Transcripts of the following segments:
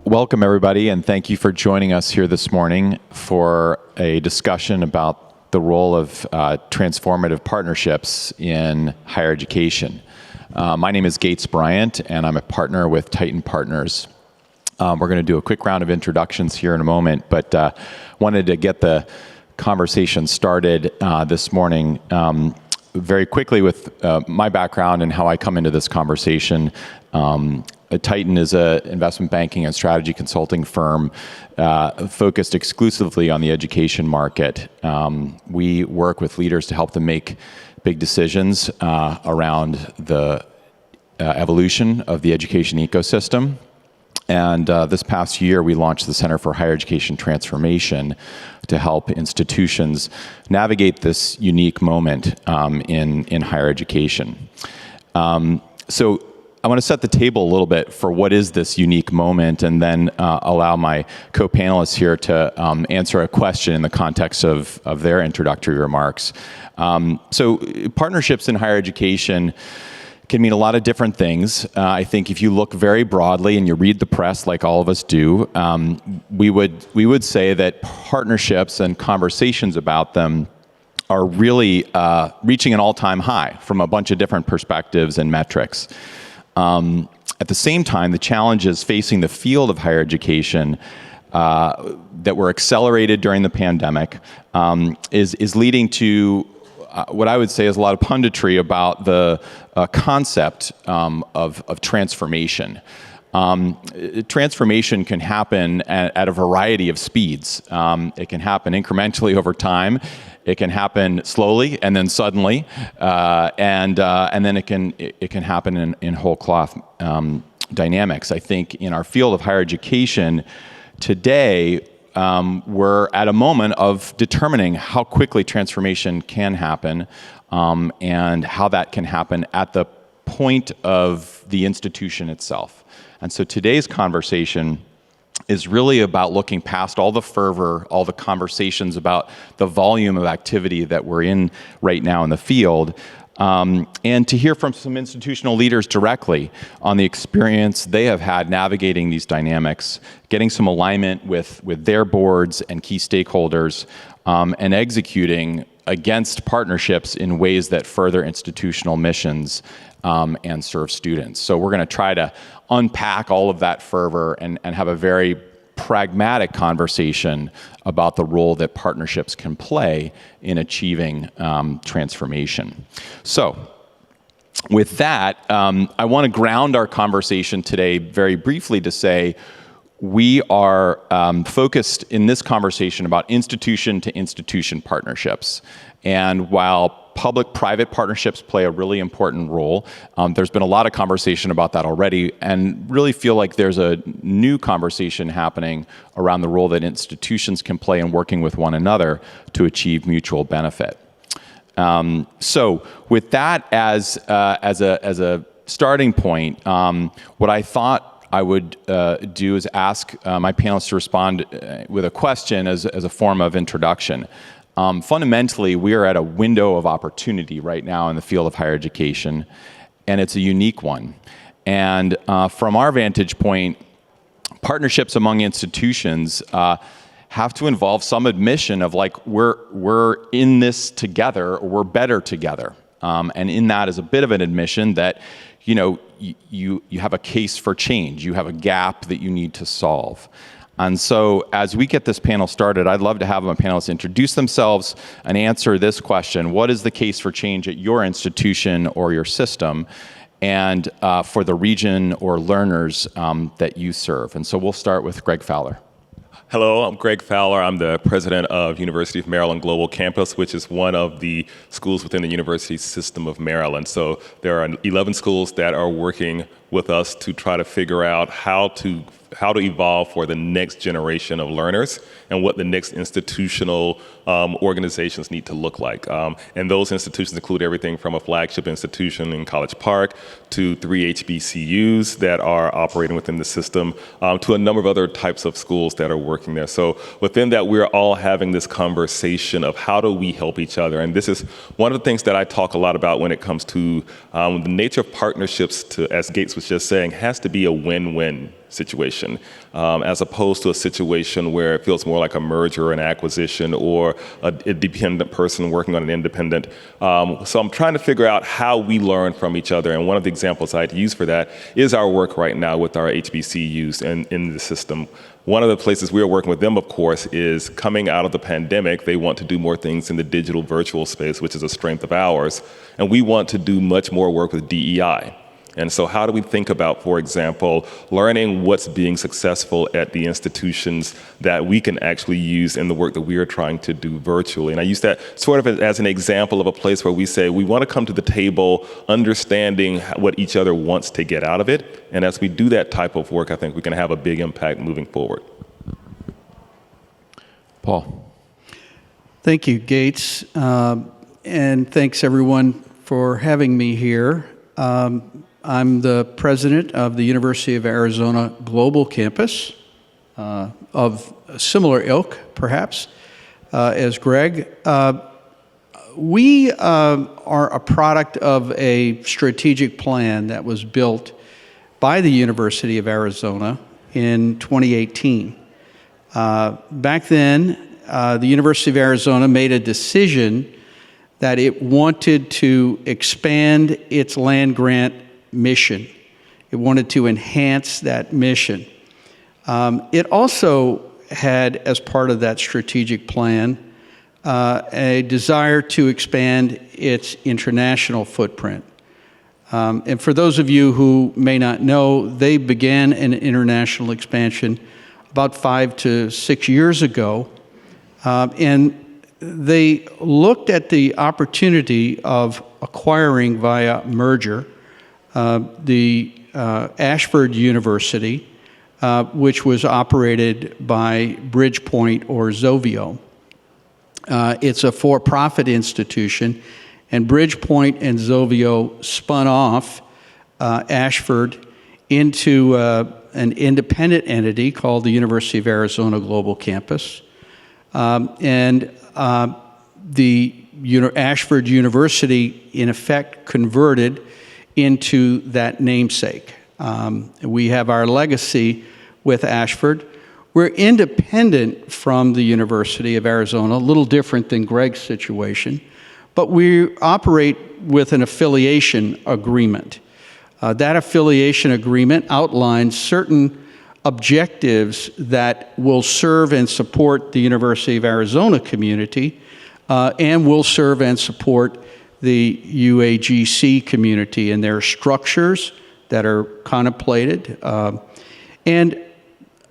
Welcome, everybody, and thank you for joining us here this morning for a discussion about the role of transformative partnerships in higher education. My name is Bryant, and I'm a partner with Tyton Partners. We're going to do a quick round of introductions here in a moment, but wanted to get the conversation started this morning very quickly with my background and how I come into this conversation. Tyton is an investment banking and strategy consulting firm focused exclusively on the education market. We work with leaders to help them make big decisions around the evolution of the education ecosystem. And this past year, we launched the Center for Higher Education Transformation to help institutions navigate this unique moment in higher education. So I want to set the table a little bit for what is this unique moment, and then allow my co-panelists here to answer a question in the context of their introductory remarks. So partnerships in higher education can mean a lot of different things. I think if you look very broadly and you read the press like all of us do, we would say that partnerships and conversations about them are really reaching an all-time high from a bunch of different perspectives and metrics. At the same time, the challenges facing the field of higher education that were accelerated during the pandemic is leading to what I would say is a lot of punditry about the concept of transformation. Transformation can happen at a variety of speeds. It can happen incrementally over time. It can happen slowly and then suddenly, and then it can happen in whole cloth dynamics. I think in our field of higher education today, we're at a moment of determining how quickly transformation can happen, and how that can happen at the point of the institution itself. And so today's conversation is really about looking past all the fervor, all the conversations about the volume of activity that we're in right now in the field, and to hear from some institutional leaders directly on the experience they have had navigating these dynamics, getting some alignment with their boards and key stakeholders, and executing against partnerships in ways that further institutional missions and serve students. So we're going to try to unpack all of that fervor and have a very pragmatic conversation about the role that partnerships can play in achieving transformation. So with that, I want to ground our conversation today very briefly to say we are focused in this conversation about institution-to-institution partnerships. And while public-private partnerships play a really important role, there's been a lot of conversation about that already, and really feel like there's a new conversation happening around the role that institutions can play in working with one another to achieve mutual benefit. So with that as a starting point, what I thought I would do is ask my panelists to respond with a question as a form of introduction. Fundamentally, we are at a window of opportunity right now in the field of higher education, and it's a unique one. And from our vantage point, partnerships among institutions have to involve some admission of like, we're in this together, or we're better together. And in that is a bit of an admission that, you know, you have a case for change. You have a gap that you need to solve. And so as we get this panel started, I'd love to have my panelists introduce themselves and answer this question: what is the case for change at your institution or your system, and for the region or learners that you serve? And so we'll start with Greg Fowler. Hello, I'm Greg Fowler. I'm the president of University of Maryland Global Campus, which is one of the schools within the university system of Maryland. So there are 11 schools that are working with us to try to figure out how to evolve for the next generation of learners and what the next institutional organizations need to look like. And those institutions include everything from a flagship institution in College Park to 3 HBCUs that are operating within the system, to a number of other types of schools that are working there. So within that, we're all having this conversation of how do we help each other. And this is one of the things that I talk a lot about when it comes to the nature of partnerships, as Gates was just saying, has to be a win-win situation, as opposed to a situation where it feels more like a merger or an acquisition or a dependent person working on an independent. So I'm trying to figure out how we learn from each other. And one of the examples I'd use for that is our work right now with our HBCUs and in the system. One of the places we're working with them, of course, is coming out of the pandemic. They want to do more things in the digital virtual space, which is a strength of ours. And we want to do much more work with DEI. And so how do we think about, for example, learning what's being successful at the institutions that we can actually use in the work that we are trying to do virtually? And I use that sort of as an example of a place where we say we want to come to the table understanding what each other wants to get out of it. And as we do that type of work, I think we can have a big impact moving forward. Paul. Thank you, Gates. And thanks, everyone, for having me here. I'm the president of the University of Arizona Global Campus, of a similar ilk, perhaps, as Greg. We are a product of a strategic plan that was built by the University of Arizona in 2018. Back then, the University of Arizona made a decision that it wanted to expand its land grant mission. It wanted to enhance that mission. It also had, as part of that strategic plan, a desire to expand its international footprint. And for those of you who may not know, they began an international expansion about 5 to 6 years ago. And they looked at the opportunity of acquiring via merger the Ashford University, which was operated by Bridgepoint or Zovio. It's a for-profit institution, and Bridgepoint and Zovio spun off Ashford into an independent entity called the University of Arizona Global Campus. And the Ashford University, in effect, converted into that namesake. We have our legacy with Ashford. We're independent from the University of Arizona, a little different than Greg's situation, but we operate with an affiliation agreement. That affiliation agreement outlines certain objectives that will serve and support the University of Arizona community, and will serve and support the UAGC community, and there are structures that are contemplated. And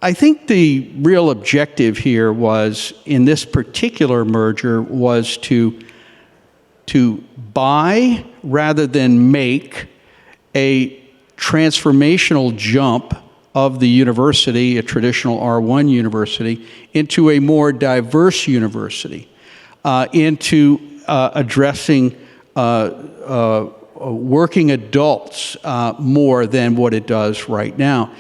I think the real objective here was, in this particular merger, was to buy rather than make a transformational jump of the university, a traditional R1 university, into a more diverse university, into addressing working adults more than what it does right now.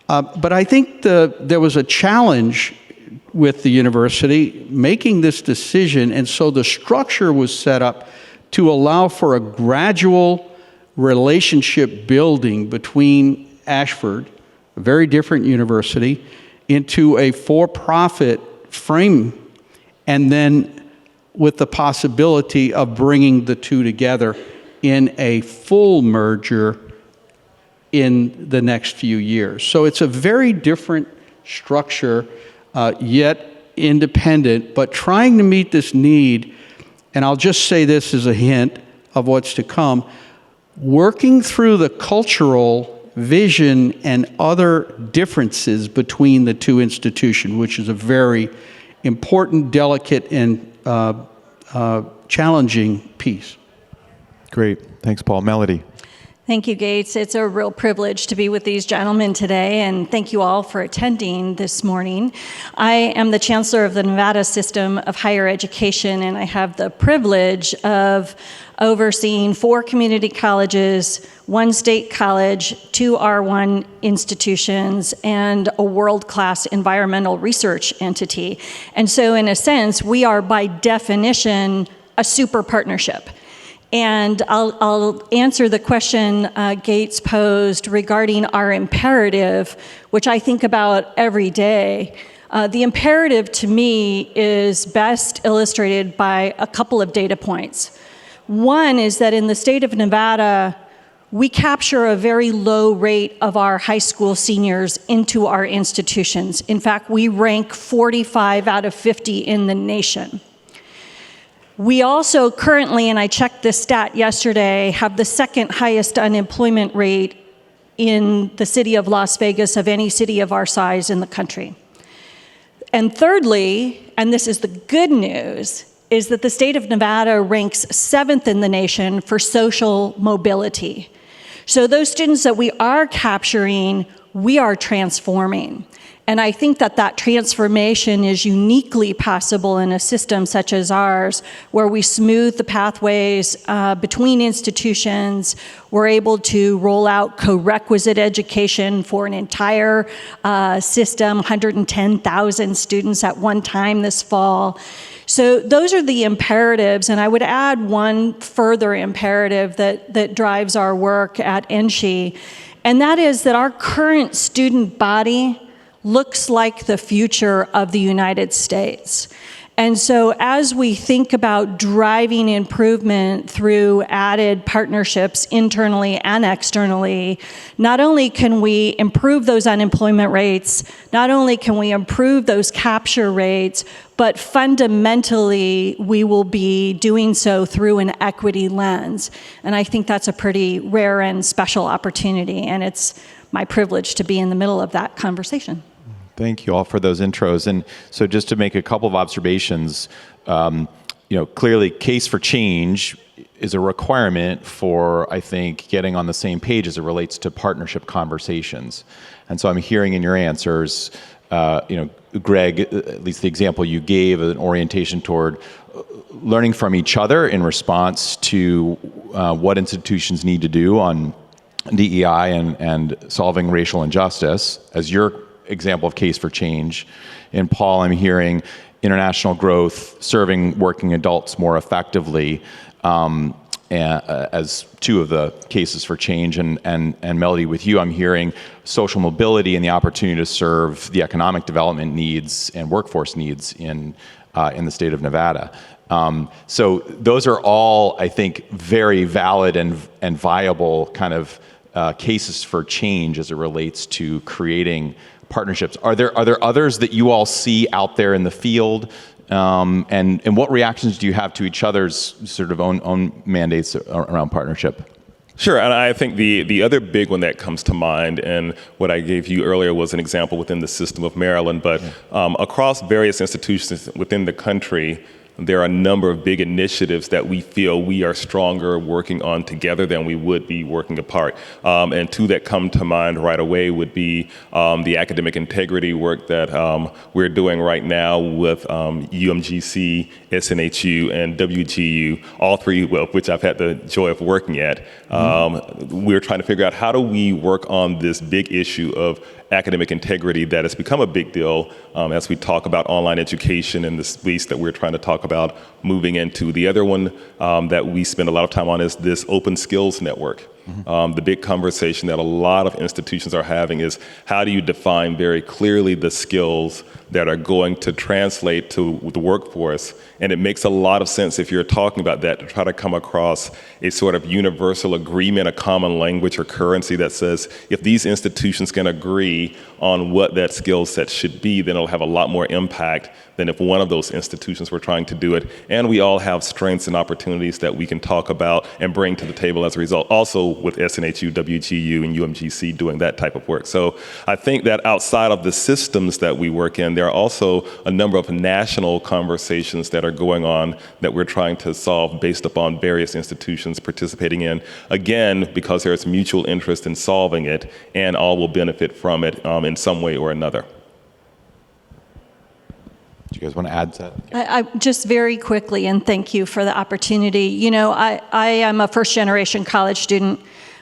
But I think there was a challenge with the university making this decision, and so the structure was set up to allow for a gradual relationship building between Ashford, a very different university, into a for-profit frame, and then with the possibility of bringing the two together in a full merger in the next few years. So it's a very different structure, yet independent, but trying to meet this need, and I'll just say this as a hint of what's to come, working through the cultural vision and other differences between the two institutions, which is a very important, delicate, and challenging piece. Great. Thanks, Paul. Melody. Thank you, Gates. It's a real privilege to be with these gentlemen today, and thank you all for attending this morning. I am the Chancellor of the Nevada System of Higher Education, and I have the privilege of overseeing 4 community colleges, 1 state college, 2 R1 institutions, and a world-class environmental research entity. And so in a sense, we are by definition a super partnership. And I'll answer the question Gates posed regarding our imperative, which I think about every day. The imperative to me is best illustrated by a couple of data points. One is that in the state of Nevada, we capture a very low rate of our high school seniors into our institutions. In fact, we rank 45 out of 50 in the nation. We also currently, and I checked this stat yesterday, have the 2nd highest unemployment rate in the city of Las Vegas of any city of our size in the country. And thirdly, and this is the good news, is that the state of Nevada ranks 7th in the nation for social mobility. So those students that we are capturing, we are transforming. And I think that that transformation is uniquely possible in a system such as ours, where we smooth the pathways between institutions. We're able to roll out co-requisite education for an entire system, 110,000 students at one time this fall. So those are the imperatives, and I would add one further imperative that drives our work at NSHE, and that is that our current student body looks like the future of the United States. And so as we think about driving improvement through added partnerships internally and externally, not only can we improve those unemployment rates, not only can we improve those capture rates, but fundamentally we will be doing so through an equity lens. And I think that's a pretty rare and special opportunity, and it's my privilege to be in the middle of that conversation. Thank you all for those intros. And so just to make a couple of observations, clearly case for change is a requirement for, I think, getting on the same page as it relates to partnership conversations. And so I'm hearing in your answers, Greg, at least the example you gave, an orientation toward learning from each other in response to what institutions need to do on DEI and solving racial injustice as your example of case for change. In Paul, I'm hearing international growth, serving working adults more effectively as 2 of the cases for change. And Melody, with you, I'm hearing social mobility and the opportunity to serve the economic development needs and workforce needs in the state of Nevada. So those are all, I think, very valid and viable kind of cases for change as it relates to creating partnerships. Are there others that you all see out there in the field? And what reactions do you have to each other's sort of own mandates around partnership? Sure, and I think the other big one that comes to mind, and what I gave you earlier was an example within the system of Maryland, but across various institutions within the country, there are a number of big initiatives that we feel we are stronger working on together than we would be working apart. And 2 that come to mind right away would be the academic integrity work that we're doing right now with UMGC, SNHU, and WGU, all 3 of which I've had the joy of working at. We're trying to figure out how do we work on this big issue of academic integrity that has become a big deal as we talk about online education and the space that we're trying to talk about moving into. The other one that we spend a lot of time on is this open skills network. The big conversation that a lot of institutions are having is how do you define very clearly the skills that are going to translate to the workforce? And it makes a lot of sense if you're talking about that to try to come across a sort of universal agreement, a common language or currency that says if these institutions can agree on what that skill set should be, then it'll have a lot more impact than if one of those institutions were trying to do it. And we all have strengths and opportunities that we can talk about and bring to the table as a result. Also with SNHU, WGU, and UMGC doing that type of work. So I think that outside of the systems that we work in, there are also a number of national conversations that are going on that we're trying to solve based upon various institutions participating in, again, because there's mutual interest in solving it, and all will benefit from it in some way or another. Do you guys want to add to that? I just very quickly, and thank you for the opportunity. You know, I am a first-generation college student,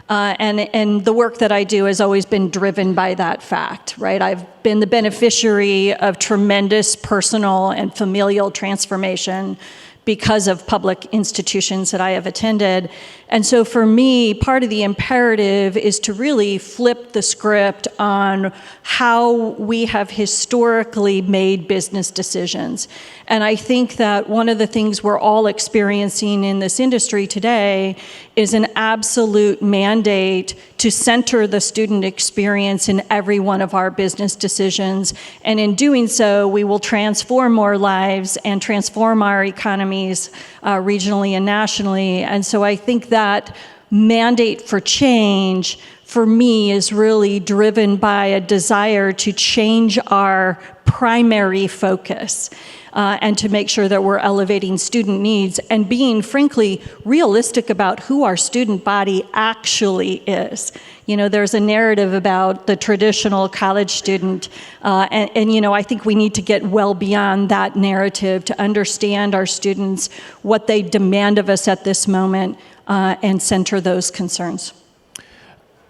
and the work that I do has always been driven by that fact, right? I've been the beneficiary of tremendous personal and familial transformation because of public institutions that I have attended. And so for me, part of the imperative is to really flip the script on how we have historically made business decisions. And I think that one of the things we're all experiencing in this industry today is an absolute mandate to center the student experience in every one of our business decisions. And in doing so, we will transform more lives and transform our economies regionally and nationally. And so I think that mandate for change, for me, is really driven by a desire to change our primary focus and to make sure that we're elevating student needs and being, frankly, realistic about who our student body actually is. You know, there's a narrative about the traditional college student, and you know, I think we need to get well beyond that narrative to understand our students, what they demand of us at this moment, and center those concerns.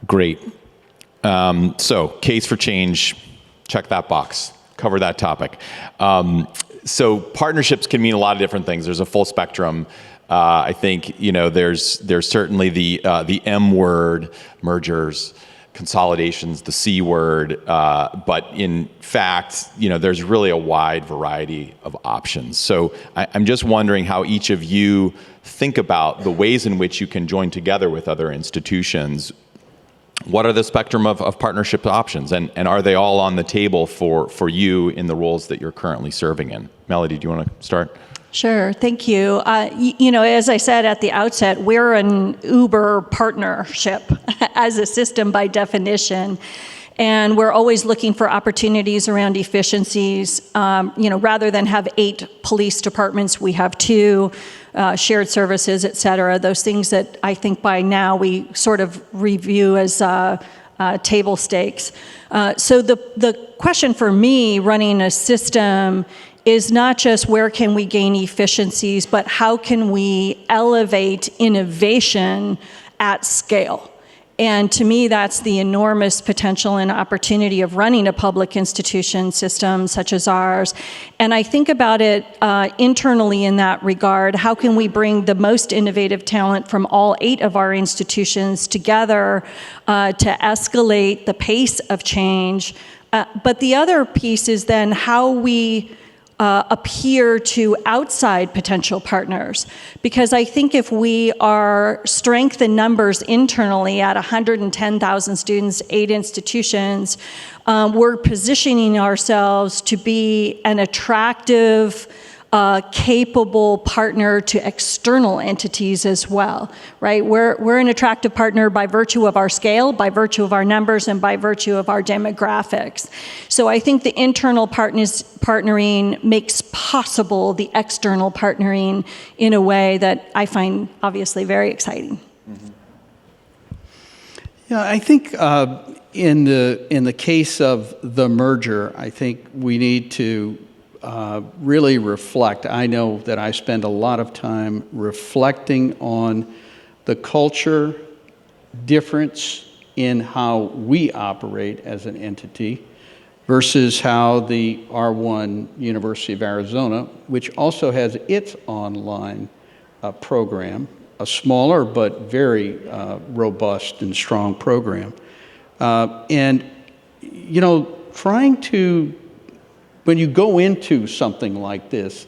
Great. So, case for change, check that box, cover that topic. So partnerships can mean a lot of different things. There's a full spectrum. I think, you know, there's certainly the M word, mergers, consolidations, the C word, but in fact, you know, there's really a wide variety of options. So I'm just wondering how each of you think about the ways in which you can join together with other institutions. What are the spectrum of partnership options, and are they all on the table for you in the roles that you're currently serving in? Melody, do you want to start? Sure, thank you. You know, as I said at the outset, we're an Uber partnership as a system by definition. And we're always looking for opportunities around efficiencies. You know, rather than have 8 police departments, we have 2, shared services, et cetera. Those things that I think by now we sort of review as table stakes. So the question for me running a system is not just where can we gain efficiencies, but how can we elevate innovation at scale? And to me, that's the enormous potential and opportunity of running a public institution system such as ours. And I think about it internally in that regard. How can we bring the most innovative talent from all 8 of our institutions together to escalate the pace of change? But the other piece is then how we appear to outside potential partners. Because I think if we are strength in numbers internally at 110,000 students, 8 institutions, we're positioning ourselves to be an attractive, capable partner to external entities as well, right? We're an attractive partner by virtue of our scale, by virtue of our numbers, and by virtue of our demographics. So I think the internal partnering makes possible the external partnering in a way that I find obviously very exciting. Mm-hmm. Yeah, I think in the case of the merger, I think we need to really reflect. I know that I spend a lot of time reflecting on the culture difference in how we operate as an entity versus how the R1 University of Arizona, which also has its online program, a smaller but very robust and strong program. And, you know, trying to, when you go into something like this,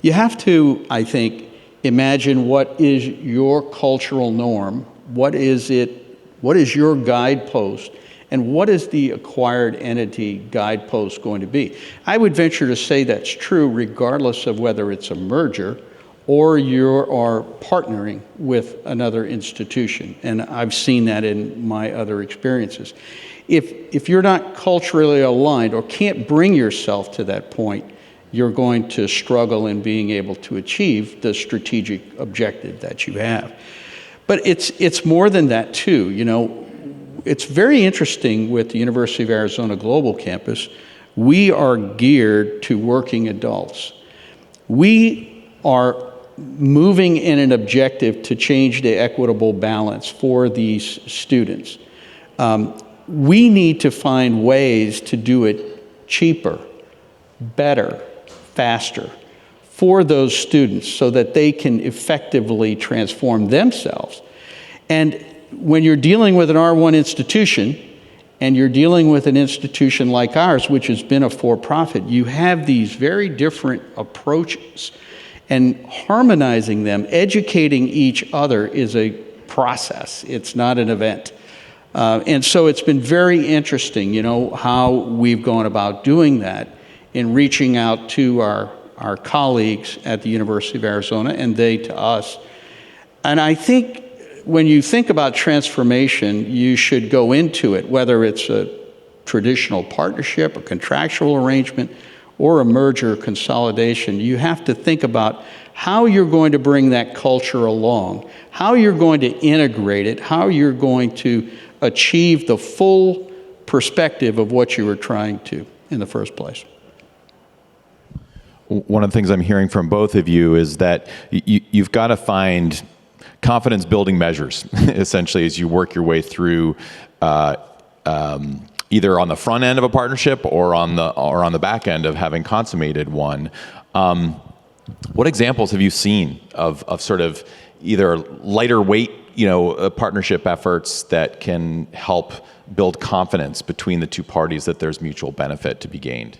you have to, I think, imagine what is your cultural norm, what is your guidepost, and what is the acquired entity guidepost going to be? I would venture to say that's true regardless of whether it's a merger or you are partnering with another institution. And I've seen that in my other experiences. If you're not culturally aligned or can't bring yourself to that point, you're going to struggle in being able to achieve the strategic objective that you have. But it's more than that too. You know, it's very interesting with the University of Arizona Global Campus. We are geared to working adults. We are moving in an objective to change the equitable balance for these students. We need to find ways to do it cheaper, better, faster for those students so that they can effectively transform themselves. And when you're dealing with an R1 institution, and you're dealing with an institution like ours, which has been a for-profit, you have these very different approaches. And harmonizing them, educating each other is a process. It's not an event. And so it's been very interesting, you know, how we've gone about doing that in reaching out to our colleagues at the University of Arizona and they to us. And I think when you think about transformation, you should go into it, whether it's a traditional partnership, a contractual arrangement, or a merger or consolidation. You have to think about how you're going to bring that culture along, how you're going to integrate it, how you're going to achieve the full perspective of what you were trying to in the first place. One of the things I'm hearing from both of you is that you've got to find confidence building measures, essentially, as you work your way through either on the front end of a partnership or on the back end of having consummated one. What examples have you seen of sort of either lighter weight, partnership efforts that can help build confidence between the two parties that there's mutual benefit to be gained?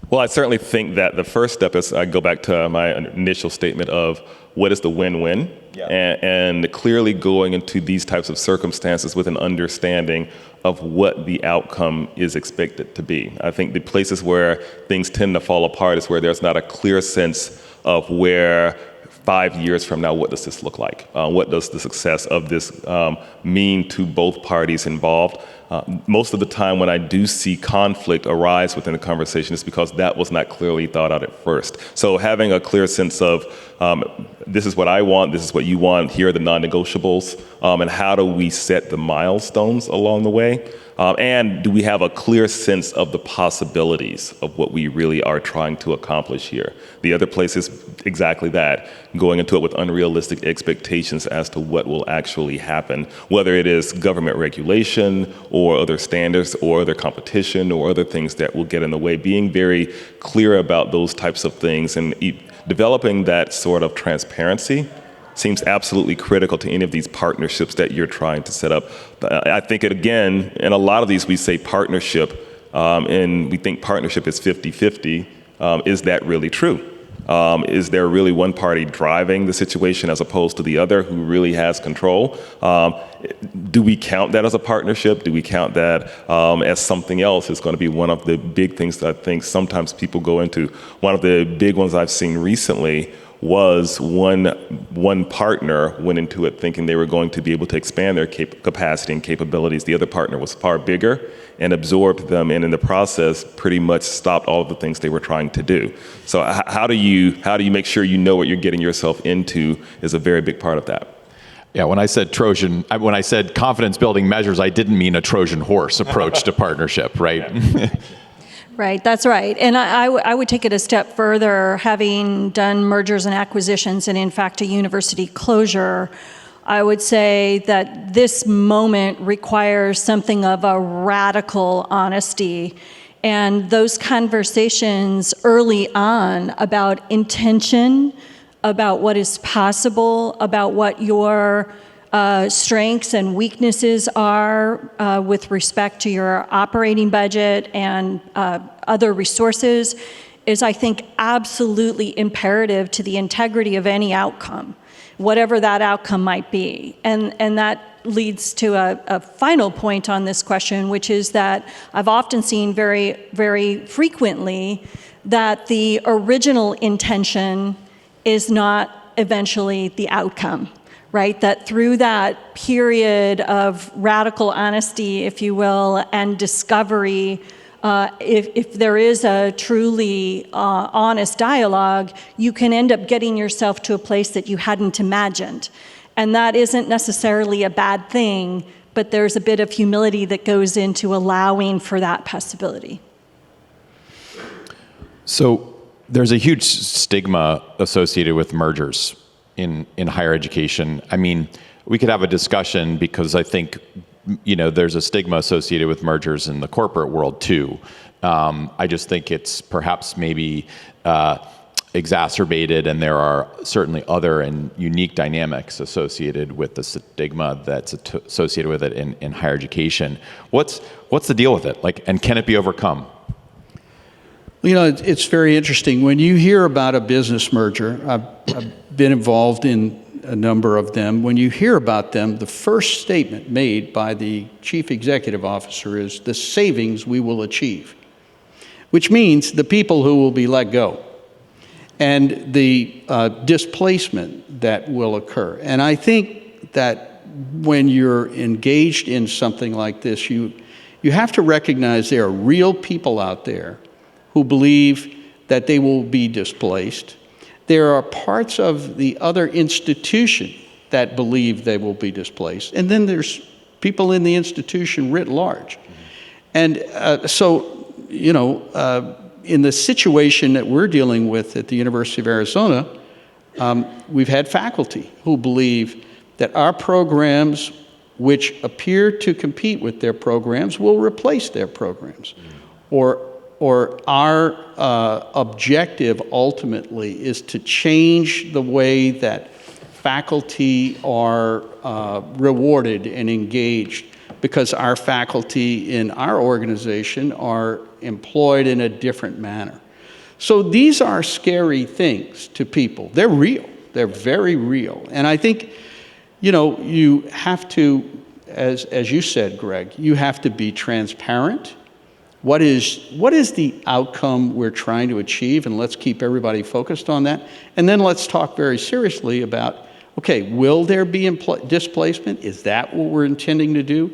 Well, I certainly think that the first step is I go back to my initial statement of what is the win-win, and clearly going into these types of circumstances with an understanding of what the outcome is expected to be. I think the places where things tend to fall apart is where there's not a clear sense of where 5 years from now, what does this look like? What does the success of this mean to both parties involved? Most of the time when I do see conflict arise within a conversation, it's because that was not clearly thought out at first. So having a clear sense of this is what I want, this is what you want, here are the non-negotiables, and how do we set the milestones along the way? And do we have a clear sense of the possibilities of what we really are trying to accomplish here? The other place is exactly that, going into it with unrealistic expectations as to what will actually happen, whether it is government regulation or other standards or other competition or other things that will get in the way. Being very clear about those types of things and developing that sort of transparency seems absolutely critical to any of these partnerships that you're trying to set up. I think again, in a lot of these we say partnership, and we think partnership is 50-50. Is that really true? Is there really one party driving the situation as opposed to the other who really has control? Do we count that as a partnership? Do we count that as something else? It's going to be one of the big things that I think sometimes people go into. One of the big ones I've seen recently was one partner went into it thinking they were going to be able to expand their capacity and capabilities. The other partner was far bigger and absorbed them, and in the process pretty much stopped all of the things they were trying to do. So how do you make sure you know what you're getting yourself into is a very big part of that. Yeah, when I said confidence building measures, I didn't mean a Trojan horse approach to partnership, right? Right, that's right. And I would take it a step further, having done mergers and acquisitions and in fact a university closure. I would say that this moment requires something of a radical honesty. And those conversations early on about intention, about what is possible, about what your strengths and weaknesses are with respect to your operating budget and other resources is, I think, absolutely imperative to the integrity of any outcome, whatever that outcome might be. And that leads to a final point on this question, which is that I've often seen very, very frequently that the original intention is not eventually the outcome. Right, that through that period of radical honesty, if you will, and discovery if there is a truly honest dialogue, you can end up getting yourself to a place that you hadn't imagined. And that isn't necessarily a bad thing, but there's a bit of humility that goes into allowing for that possibility. So there's a huge stigma associated with mergers in higher education. I mean, we could have a discussion because I think, there's a stigma associated with mergers in the corporate world too. I just think it's perhaps maybe exacerbated, and there are certainly other and unique dynamics associated with the stigma that's associated with it in higher education. What's the deal with it? And can it be overcome? It's very interesting. When you hear about a business merger, I've been involved in a number of them. When you hear about them, the first statement made by the chief executive officer is the savings we will achieve, which means the people who will be let go and the displacement that will occur. And I think that when you're engaged in something like this, you have to recognize there are real people out there who believe that they will be displaced. There are parts of the other institution that believe they will be displaced. And then there's people in the institution writ large. And in the situation that we're dealing with at the University of Arizona, we've had faculty who believe that our programs, which appear to compete with their programs, will replace their programs. Or our objective ultimately is to change the way that faculty are rewarded and engaged, because our faculty in our organization are employed in a different manner. So these are scary things to people. They're real. They're very real. And I think, you have to, as you said, Greg, you have to be transparent. What is the outcome we're trying to achieve? And let's keep everybody focused on that. And then let's talk very seriously about, okay, will there be displacement? Is that what we're intending to do?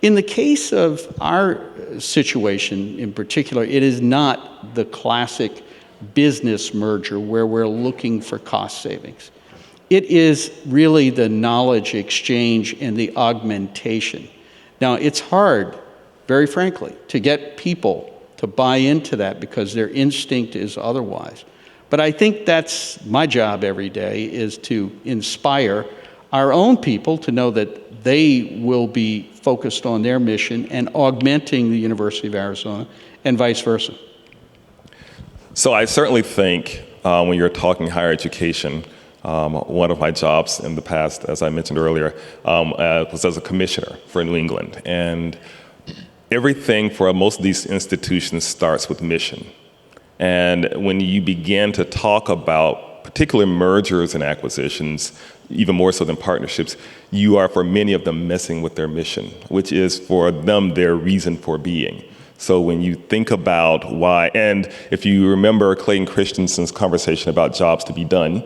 In the case of our situation in particular, it is not the classic business merger where we're looking for cost savings. It is really the knowledge exchange and the augmentation. Now, it's hard, very frankly, to get people to buy into that because their instinct is otherwise. But I think that's my job every day, is to inspire our own people to know that they will be focused on their mission and augmenting the University of Arizona and vice versa. So I certainly think when you're talking higher education, one of my jobs in the past, as I mentioned earlier, was as a commissioner for New England. And everything for most of these institutions starts with mission. And when you begin to talk about particular mergers and acquisitions, even more so than partnerships, you are, for many of them, messing with their mission, which is for them their reason for being. So when you think about why, and if you remember Clayton Christensen's conversation about jobs to be done,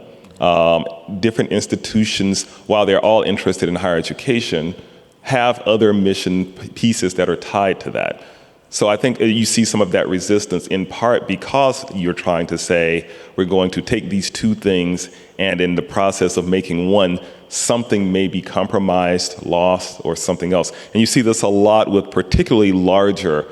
different institutions, while they're all interested in higher education, have other mission pieces that are tied to that. So I think you see some of that resistance in part because you're trying to say, we're going to take these two things, and in the process of making one, something may be compromised, lost, or something else. And you see this a lot with particularly larger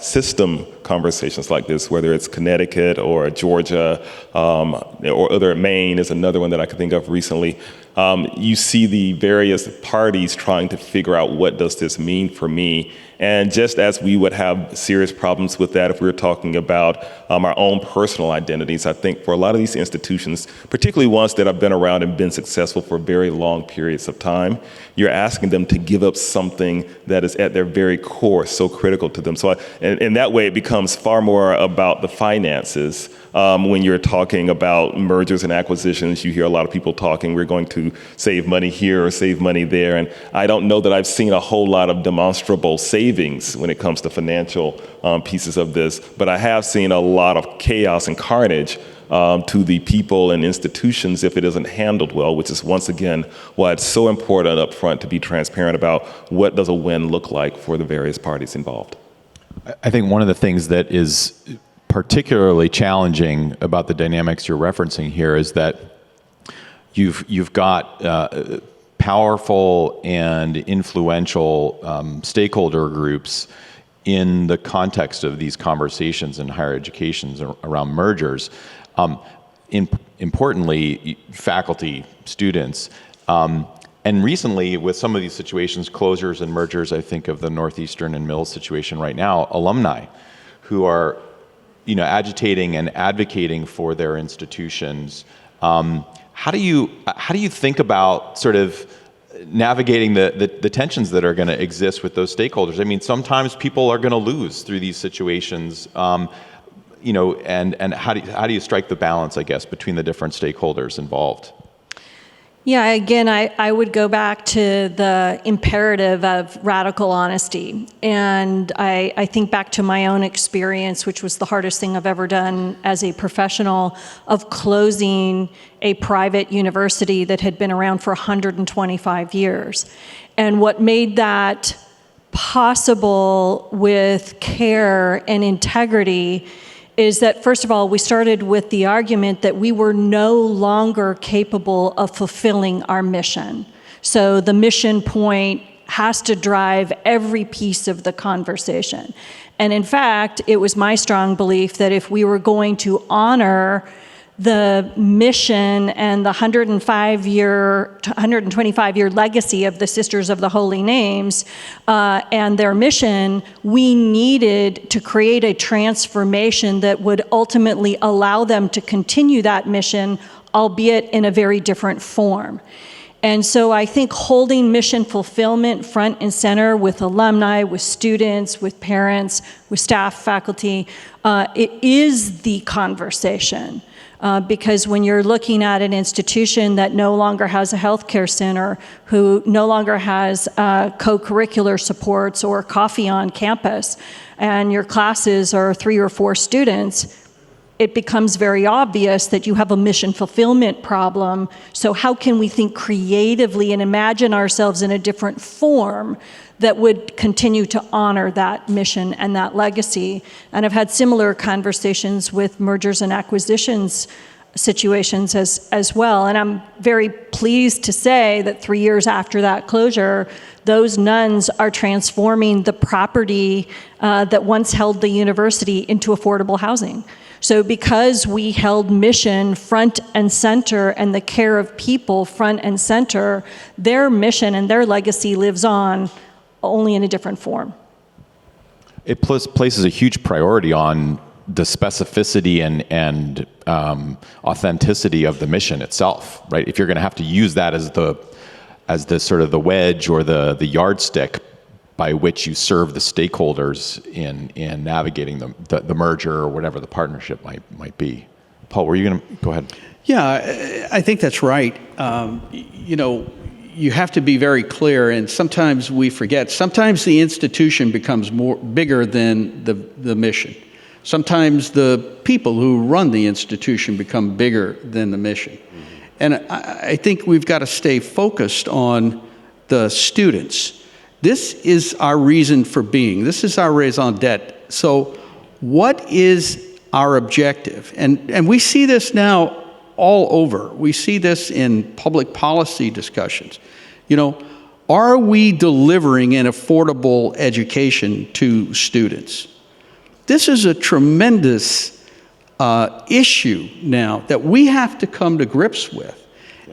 system conversations like this, whether it's Connecticut or Georgia, or other Maine is another one that I can think of recently. You see the various parties trying to figure out, what does this mean for me? And just as we would have serious problems with that if we were talking about our own personal identities, I think for a lot of these institutions, particularly ones that have been around and been successful for very long periods of time, you're asking them to give up something that is at their very core so critical to them. So in that way, it becomes far more about the finances. When you're talking about mergers and acquisitions, you hear a lot of people talking, we're going to save money here or save money there. And I don't know that I've seen a whole lot of demonstrable savings when it comes to financial pieces of this, but I have seen a lot of chaos and carnage to the people and institutions if it isn't handled well, which is once again why it's so important up front to be transparent about what does a win look like for the various parties involved. I think one of the things that is particularly challenging about the dynamics you're referencing here is that you've got powerful and influential stakeholder groups in the context of these conversations in higher education around mergers. Importantly, faculty, students, and recently with some of these situations, closures and mergers, I think of the Northeastern and Mills situation right now, alumni who are agitating and advocating for their institutions. How do you think about sort of navigating the tensions that are going to exist with those stakeholders? I mean, sometimes people are going to lose through these situations, and how do you strike the balance, I guess, between the different stakeholders involved? Yeah, again, I would go back to the imperative of radical honesty. And I think back to my own experience, which was the hardest thing I've ever done as a professional, of closing a private university that had been around for 125 years. And what made that possible with care and integrity is that, first of all, we started with the argument that we were no longer capable of fulfilling our mission. So the mission point has to drive every piece of the conversation. And in fact, it was my strong belief that if we were going to honor the mission and the 125-year legacy of the Sisters of the Holy Names and their mission, we needed to create a transformation that would ultimately allow them to continue that mission, albeit in a very different form. And so I think holding mission fulfillment front and center with alumni, with students, with parents, with staff, faculty, it is the conversation. Because when you're looking at an institution that no longer has a healthcare center, who no longer has co-curricular supports or coffee on campus, and your classes are 3 or 4 students, it becomes very obvious that you have a mission fulfillment problem. So how can we think creatively and imagine ourselves in a different form that would continue to honor that mission and that legacy? And I've had similar conversations with mergers and acquisitions situations as well. And I'm very pleased to say that 3 years after that closure, those nuns are transforming the property that once held the university into affordable housing. So because we held mission front and center and the care of people front and center, their mission and their legacy lives on, only in a different form. It places a huge priority on the specificity and authenticity of the mission itself, right? If you're going to have to use that as the sort of the wedge or the yardstick by which you serve the stakeholders in navigating the merger or whatever the partnership might be. Paul, were you going to go ahead? Yeah, I think that's right. You have to be very clear, and sometimes we forget. Sometimes the institution becomes bigger than the mission. Sometimes the people who run the institution become bigger than the mission. Mm-hmm. And I think we've got to stay focused on the students. This is our reason for being. This is our raison d'etre. So what is our objective? And we see this now all over. We see this in public policy discussions. Are we delivering an affordable education to students? This is a tremendous issue now that we have to come to grips with.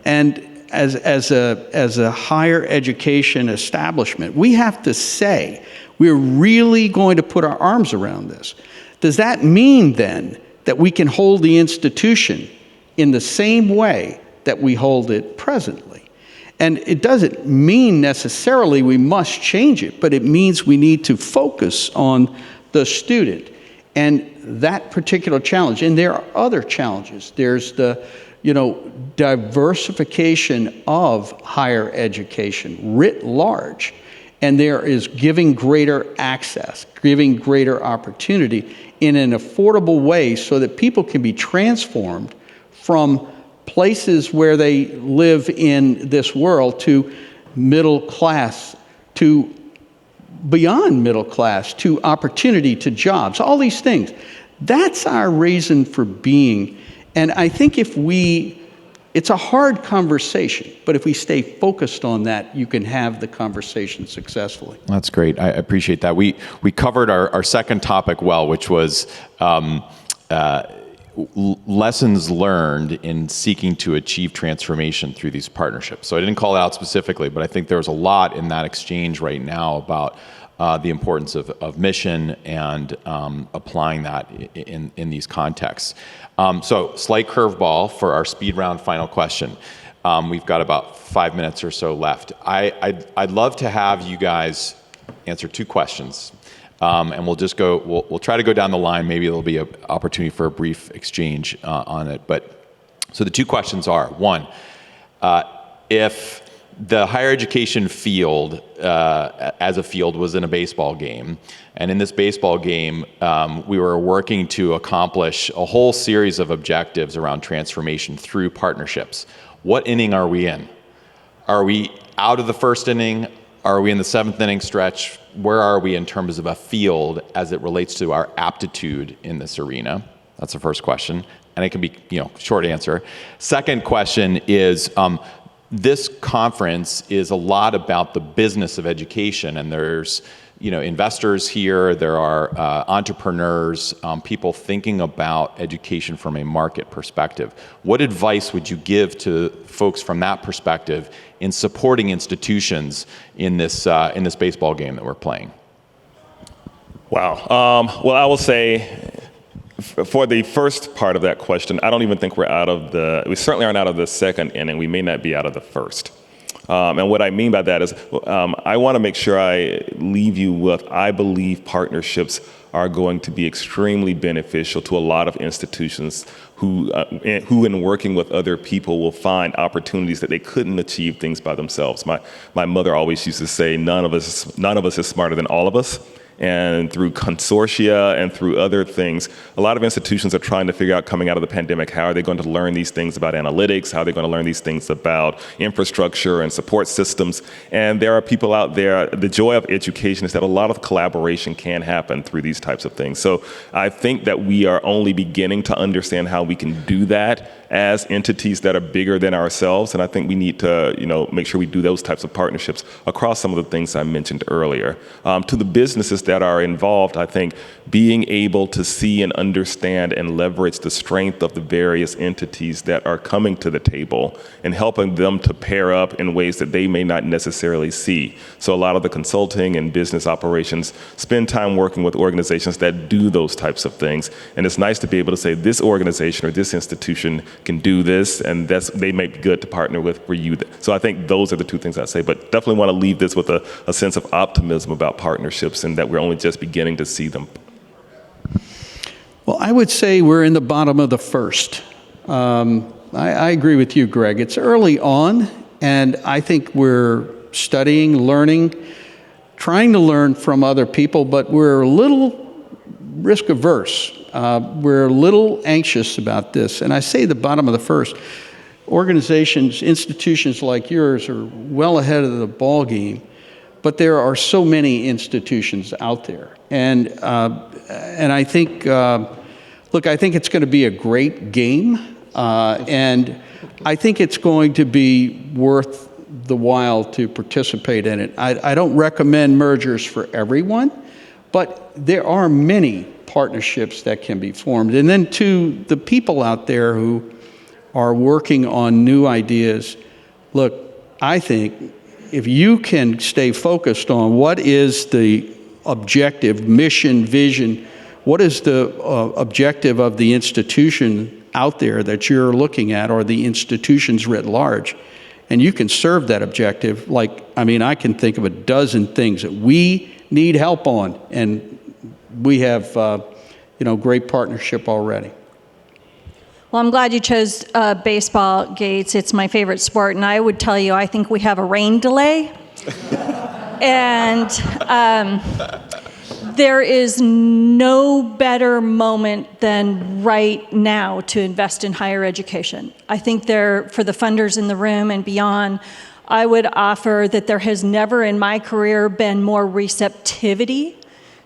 And as a higher education establishment, we have to say, we're really going to put our arms around this. Does that mean then that we can hold the institution in the same way that we hold it presently? And it doesn't mean necessarily we must change it, but it means we need to focus on the student and that particular challenge. And there are other challenges. There's the diversification of higher education writ large. And there is giving greater access, giving greater opportunity in an affordable way so that people can be transformed from places where they live in this world to middle class, to beyond middle class to opportunity, to jobs, all these things. That's our reason for being. And I think it's a hard conversation, but if we stay focused on that, you can have the conversation successfully. That's great. I appreciate that. We covered our second topic well, which was lessons learned in seeking to achieve transformation through these partnerships. So I didn't call it out specifically, but I think there's a lot in that exchange right now about the importance of mission and applying that in these contexts. So slight curveball for our speed round final question. We've got about 5 minutes or so left. I'd love to have you guys answer 2 questions. And we'll just we'll try to go down the line. Maybe there'll be an opportunity for a brief exchange on it. But so the 2 questions are, 1, if the higher education field as a field was in a baseball game, and in this baseball game, we were working to accomplish a whole series of objectives around transformation through partnerships. What inning are we in? Are we out of the first inning? Are we in the 7th inning stretch? Where are we in terms of a field as it relates to our aptitude in this arena? That's the first question. And it can be, short answer. Second question is, this conference is a lot about the business of education, and there's, investors here, there are entrepreneurs, people thinking about education from a market perspective. What advice would you give to folks from that perspective in supporting institutions in this baseball game that we're playing? Wow. Well, I will say, for the first part of that question, I don't even think we certainly aren't out of the second inning. We may not be out of the first. And what I mean by that is, I want to make sure I leave you with, I believe partnerships are going to be extremely beneficial to a lot of institutions who in working with other people will find opportunities that they couldn't achieve things by themselves. My mother always used to say, none of us is smarter than all of us. And through consortia and through other things, a lot of institutions are trying to figure out, coming out of the pandemic, how are they going to learn these things about analytics? How are they going to learn these things about infrastructure and support systems? And there are people out there, the joy of education is that a lot of collaboration can happen through these types of things. So I think that we are only beginning to understand how we can do that as entities that are bigger than ourselves. And I think we need to, make sure we do those types of partnerships across some of the things I mentioned earlier. To the businesses that are involved, I think being able to see and understand and leverage the strength of the various entities that are coming to the table and helping them to pair up in ways that they may not necessarily see. So a lot of the consulting and business operations spend time working with organizations that do those types of things. And it's nice to be able to say, this organization or this institution can do this, and they may be good to partner with for you. So I think those are the 2 things I'd say, but definitely want to leave this with a sense of optimism about partnerships and that we're only just beginning to see them. Well, I would say we're in the bottom of the first. I agree with you, Greg. It's early on, and I think we're studying, learning, trying to learn from other people, but we're a little risk averse. We're a little anxious about this. And I say the bottom of the first. Organizations, institutions like yours are well ahead of the ball game, but there are so many institutions out there. And I think, I think it's going to be a great game. And I think it's going to be worth the while to participate in it. I don't recommend mergers for everyone, but there are many partnerships that can be formed. And then to the people out there who are working on new ideas, look, I think if you can stay focused on what is the objective, mission, vision, what is the objective of the institution out there that you're looking at, or the institutions writ large, and you can serve that objective, I can think of a dozen things that we need help on, and we have, great partnership already. Well, I'm glad you chose baseball, Gates. It's my favorite sport, and I would tell you, I think we have a rain delay. And there is no better moment than right now to invest in higher education. I think for the funders in the room and beyond, I would offer that there has never in my career been more receptivity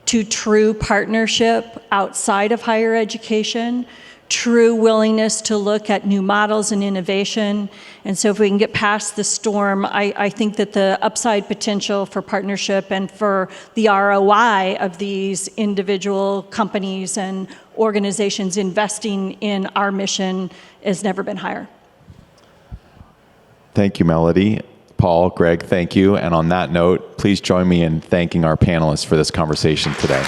to true partnership outside of higher education, true willingness to look at new models and innovation. And so if we can get past the storm, I think that the upside potential for partnership and for the ROI of these individual companies and organizations investing in our mission has never been higher. Thank you, Melody. Paul, Greg, thank you. And on that note, please join me in thanking our panelists for this conversation today.